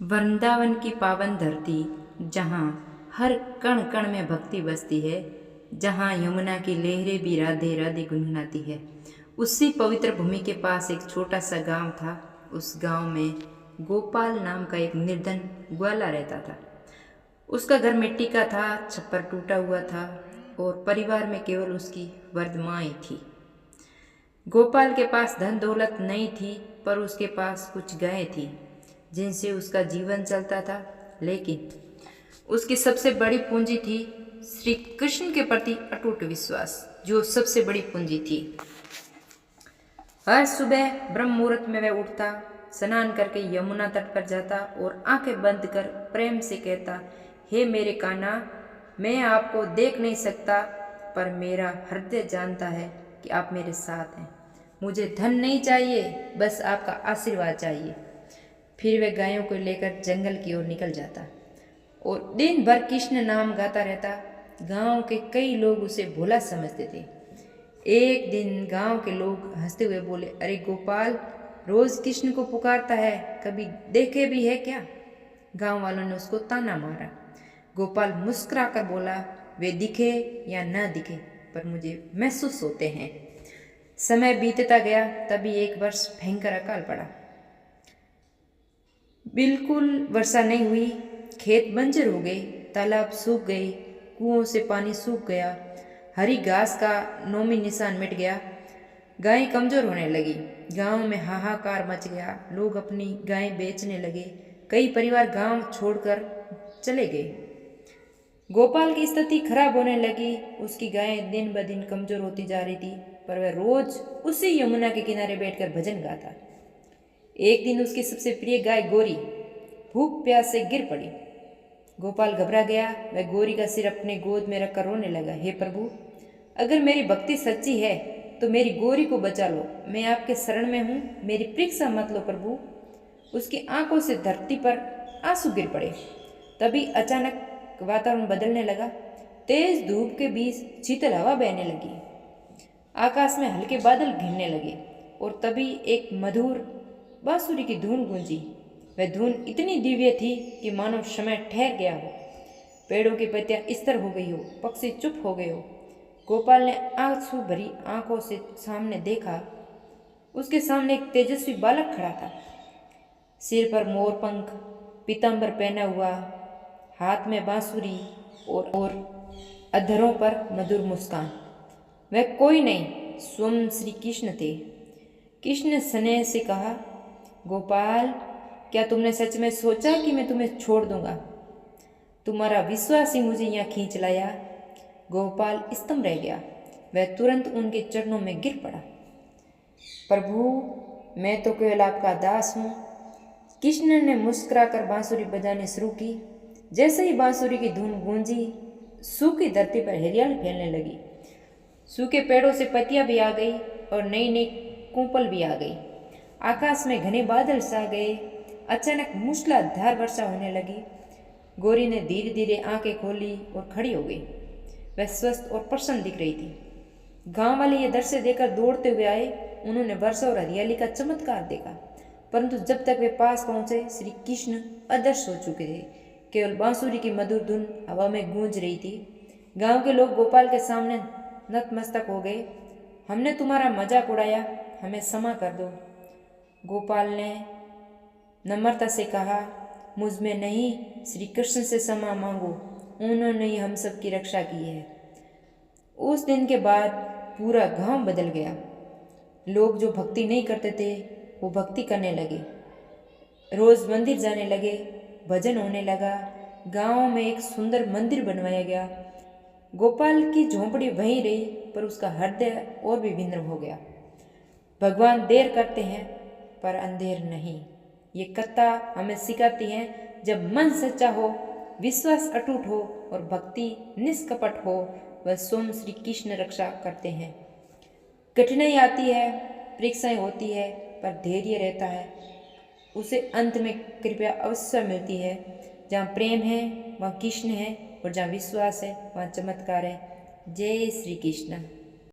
वृंदावन की पावन धरती, जहाँ हर कण कण में भक्ति बसती है, जहाँ यमुना की लहरें भी राधे राधे गुनगुनाती है, उसी पवित्र भूमि के पास एक छोटा सा गांव था। उस गांव में गोपाल नाम का एक निर्धन ग्वाला रहता था। उसका घर मिट्टी का था, छप्पर टूटा हुआ था और परिवार में केवल उसकी वृद्ध माँ ही थी। गोपाल के पास धन दौलत नहीं थी, पर उसके पास कुछ गायें थी जिनसे उसका जीवन चलता था। लेकिन उसकी सबसे बड़ी पूंजी थी श्री कृष्ण के प्रति अटूट विश्वास, जो सबसे बड़ी पूंजी थी। हर सुबह ब्रह्म मुहूर्त में वह उठता, स्नान करके यमुना तट पर जाता और आंखें बंद कर प्रेम से कहता, हे मेरे कान्हा, मैं आपको देख नहीं सकता, पर मेरा हृदय जानता है कि आप मेरे साथ हैं। मुझे धन नहीं चाहिए, बस आपका आशीर्वाद चाहिए। फिर वह गायों को लेकर जंगल की ओर निकल जाता और दिन भर कृष्ण नाम गाता रहता। गांव के कई लोग उसे भोला समझते थे। एक दिन गांव के लोग हंसते हुए बोले, अरे गोपाल रोज कृष्ण को पुकारता है, कभी देखे भी है क्या? गांव वालों ने उसको ताना मारा। गोपाल मुस्कुरा कर बोला, वे दिखे या न दिखे, पर मुझे महसूस होते हैं। समय बीतता गया, तभी एक वर्ष भयंकर अकाल पड़ा। बिल्कुल वर्षा नहीं हुई, खेत बंजर हो गए, तालाब सूख गए, कुओं से पानी सूख गया, हरी घास का नोमी निशान मिट गया, गायें कमजोर होने लगी। गांव में हाहाकार मच गया, लोग अपनी गायें बेचने लगे, कई परिवार गांव छोड़कर चले गए। गोपाल की स्थिति खराब होने लगी, उसकी गायें दिन ब दिन कमजोर होती जा रही थी, पर वह रोज उसी यमुना के किनारे बैठकर भजन गाता। एक दिन उसकी सबसे प्रिय गाय गोरी भूख प्यास से गिर पड़ी। गोपाल घबरा गया, वह गोरी का सिर अपने गोद में रखकर रोने लगा, हे प्रभु, अगर मेरी भक्ति सच्ची है तो मेरी गोरी को बचा लो, मैं आपके शरण में हूँ, मेरी परीक्षा मत लो प्रभु। उसकी आंखों से धरती पर आंसू गिर पड़े। तभी अचानक वातावरण बदलने लगा, तेज धूप के बीच शीतल हवा बहने लगी, आकाश में हल्के बादल घिरने लगे और तभी एक मधुर बांसुरी की धुन गूंजी। वह धुन इतनी दिव्य थी कि मानो समय ठहर गया हो, पेड़ों की पत्तियां स्थिर हो गई हो, पक्षी चुप हो गए हो। गोपाल ने आंसू भरी आंखों से सामने देखा। उसके सामने एक तेजस्वी बालक खड़ा था, सिर पर मोरपंख, पीतांबर पहना हुआ, हाथ में बांसुरी और अधरों पर मधुर मुस्कान। वह कोई नहीं, स्वयं श्री कृष्ण थे। कृष्ण ने स्नेह से कहा, गोपाल, क्या तुमने सच में सोचा कि मैं तुम्हें छोड़ दूंगा? तुम्हारा विश्वास ही मुझे यहाँ खींच लाया। गोपाल स्तंभ रह गया, वह तुरंत उनके चरणों में गिर पड़ा। प्रभु, मैं तो केवल आपका दास हूँ। कृष्ण ने मुस्कुराकर बांसुरी बजानी शुरू की। जैसे ही बांसुरी की धुन गूंजी, सूखी धरती पर हरियाली फैलने लगी। सूखे पेड़ों से पत्तियां भी आ गई और नई नई कुंपल भी आ गई। आकाश में घने बादल छा गए। अचानक मूसलाधार वर्षा होने लगी। गोरी ने धीरे धीरे आंखें खोली और खड़ी हो गई। वह स्वस्थ और प्रसन्न दिख रही थी। गांव वाले ये दृश्य देखकर दौड़ते हुए आए। उन्होंने वर्षा और हरियाली का चमत्कार देखा, परंतु जब तक वे पास पहुंचे, श्री कृष्ण अदृश्य हो चुके थे। केवल बांसुरी की मधुर धुन हवा में गूंज रही थी। गांव के लोग गोपाल के सामने नतमस्तक हो गए। हमने तुम्हारा मजाक उड़ाया, हमें क्षमा कर दो। गोपाल ने नम्रता से कहा, मुझ में नहीं, श्री कृष्ण से क्षमा मांगो, उन्होंने ही हम सब की रक्षा की है। उस दिन के बाद पूरा गांव बदल गया। लोग जो भक्ति नहीं करते थे वो भक्ति करने लगे, रोज मंदिर जाने लगे, भजन होने लगा। गांव में एक सुंदर मंदिर बनवाया गया। गोपाल की झोंपड़ी वहीं रही, पर उसका हृदय और भी विनम्र हो गया। भगवान देर करते हैं पर अंधेर नहीं। ये कथा हमें सिखाती है, जब मन सच्चा हो, विश्वास अटूट हो और भक्ति निष्कपट हो, वह स्वयं श्री कृष्ण रक्षा करते हैं। कठिनाई आती है, परीक्षाएं होती है, पर धैर्य रहता है, उसे अंत में कृपया अवश्य मिलती है। जहाँ प्रेम है वहाँ कृष्ण है, और जहाँ विश्वास है वहाँ चमत्कार है। जय श्री कृष्ण।